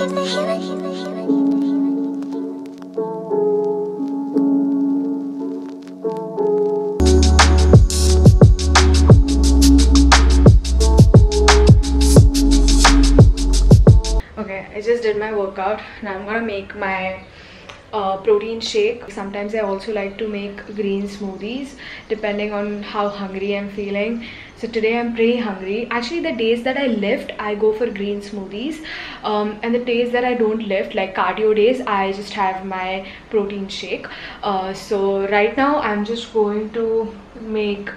Okay, I just did my workout. Now I'm gonna make my protein shake. Sometimes I also like to make green smoothies depending on how hungry I'm feeling. So today I'm pretty hungry. Actually, the days that I lift, I go for green smoothies, and the days that I don't lift, like cardio days, I just have my protein shake. So right now I'm just going to make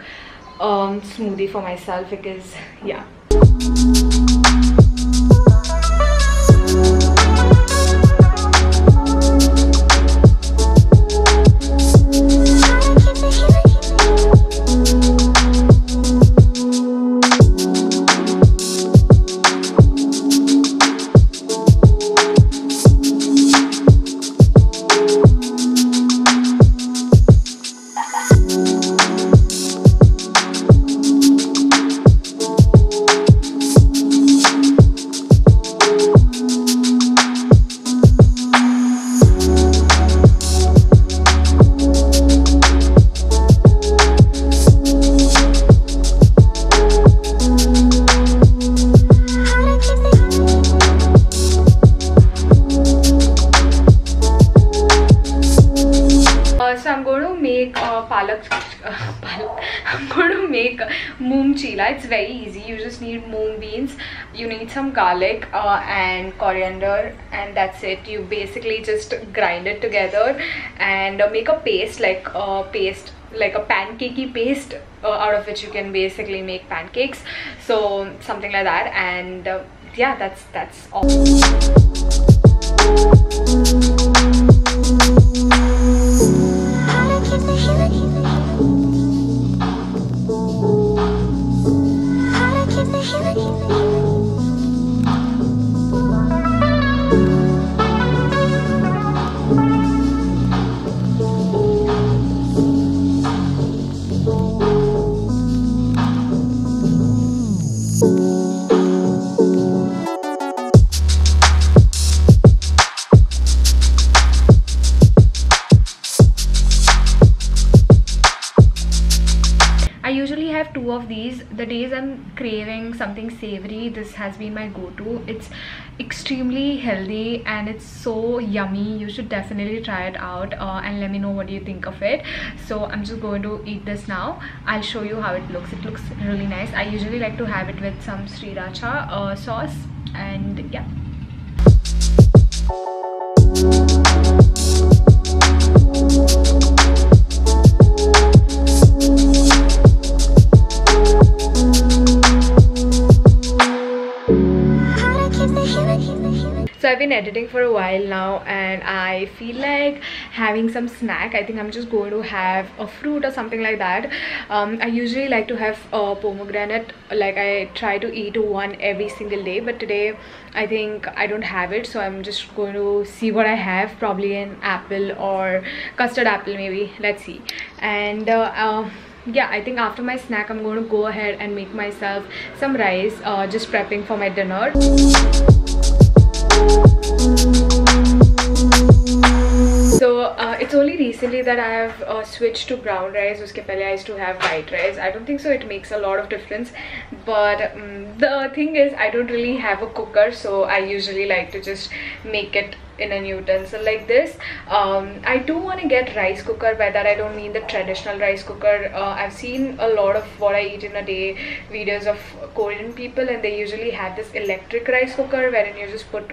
smoothie for myself because yeah. So I'm going to make I'm going to make moong chila. It's very easy. You just need moong beans, you need some garlic and coriander, and that's it. You basically just grind it together and make a paste, like a pancakey paste, out of which you can basically make pancakes. So something like that, and yeah, that's all. I usually have 2 of these. The days I'm craving something savory, this has been my go-to. It's extremely healthy and it's so yummy. You should definitely try it out and let me know what you think of it. So I'm just going to eat this now. I'll show you how it looks. It looks really nice. I usually like to have it with some sriracha sauce, and yeah. So I've been editing for a while now and I feel like having some snack. I think I'm just going to have a fruit or something like that. I usually like to have a pomegranate. Like I try to eat one every single day, but today I think I don't have it, so I'm just going to see what I have. Probably an apple or custard apple maybe. Let's see. And yeah, I think after my snack I'm going to go ahead and make myself some rice, just prepping for my dinner. So it's only recently that I have switched to brown rice. Uske pehle I used to have white rice. I don't think so it makes a lot of difference, but the thing is I don't really have a cooker, so I usually like to just make it in a utensil like this. I do want to get rice cooker. By that I don't mean the traditional rice cooker. I've seen a lot of what I eat in a day videos of Korean people, and they usually have this electric rice cooker wherein you just put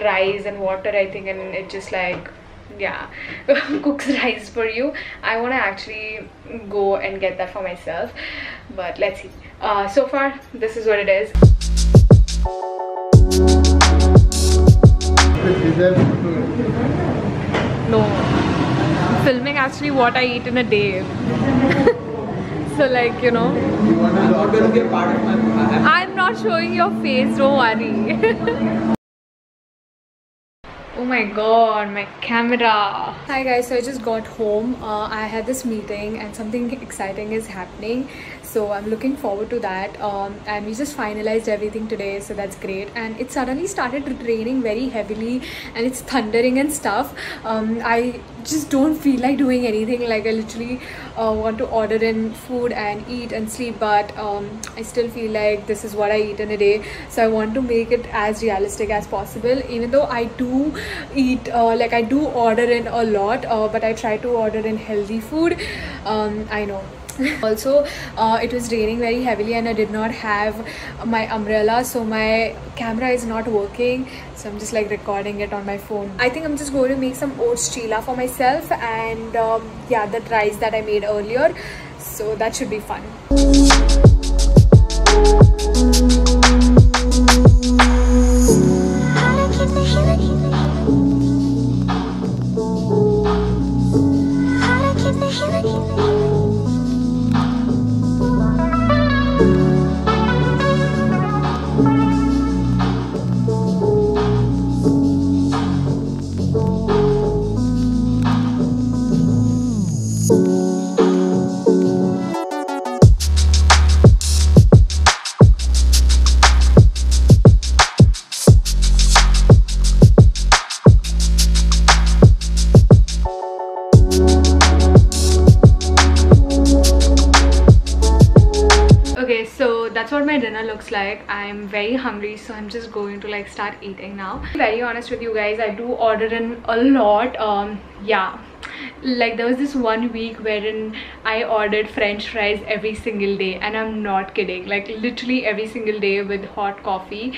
rice and water, I think, and it just like, yeah, cooks rice for you. I want to actually go and get that for myself, but let's see. So far this is what it is. No, I'm filming actually what I eat in a day. So like, you know, I'm not going to be a part of my... I'm not showing your face, don't worry. Oh my god, my camera. Hi guys, so I just got home. I had this meeting and something exciting is happening, so I'm looking forward to that. And we just finalized everything today, so that's great. And it suddenly started raining very heavily and it's thundering and stuff. I just don't feel like doing anything. Like I literally want to order in food and eat and sleep, but I still feel like this is what I eat in a day, so I want to make it as realistic as possible. Even though I do eat like I do order in a lot, but I try to order in healthy food. I know. Also, it was raining very heavily and I did not have my umbrella, so my camera is not working, so I'm just like recording it on my phone. I think I'm just going to make some oats chila for myself, and yeah, that rice that I made earlier, so that should be fun. Okay, so that's what my dinner looks like. I'm very hungry, so I'm just going to like start eating now. To be very honest with you guys, I do order in a lot. Yeah, like there was this one week wherein I ordered french fries every single day, and I'm not kidding, like literally every single day with hot coffee.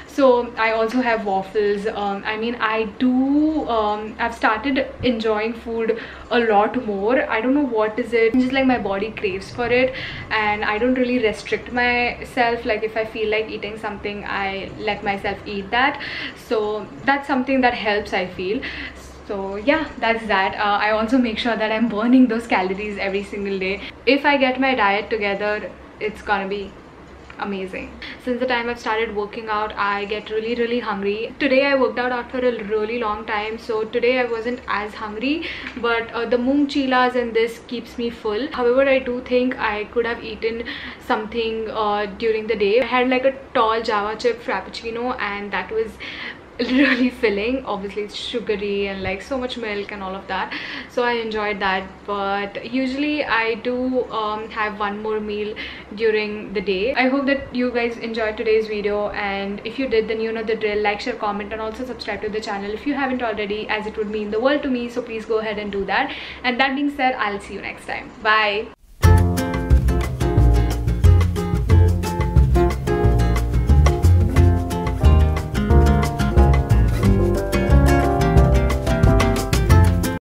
So I also have waffles. I mean, I've started enjoying food a lot more. I don't know what is it, just like my body craves for it, and I don't really restrict myself. Like if I feel like eating something, I let myself eat that. So that's something that helps, I feel. So yeah, that's that. I also make sure that I'm burning those calories every single day. If I get my diet together, it's gonna be amazing. Since the time I've started working out, I get really hungry. Today I worked out after a really long time, so today I wasn't as hungry, but the moong chilas and this keeps me full. However, I do think I could have eaten something during the day. I had like a tall java chip frappuccino, and that was really filling. Obviously it's sugary and like so much milk and all of that, so I enjoyed that. But usually I do have one more meal during the day. I hope that you guys enjoyed today's video, and if you did, then you know the drill. Like, share, comment, and also subscribe to the channel if you haven't already, as it would mean the world to me. So please go ahead and do that. And that being said, I'll see you next time. Bye.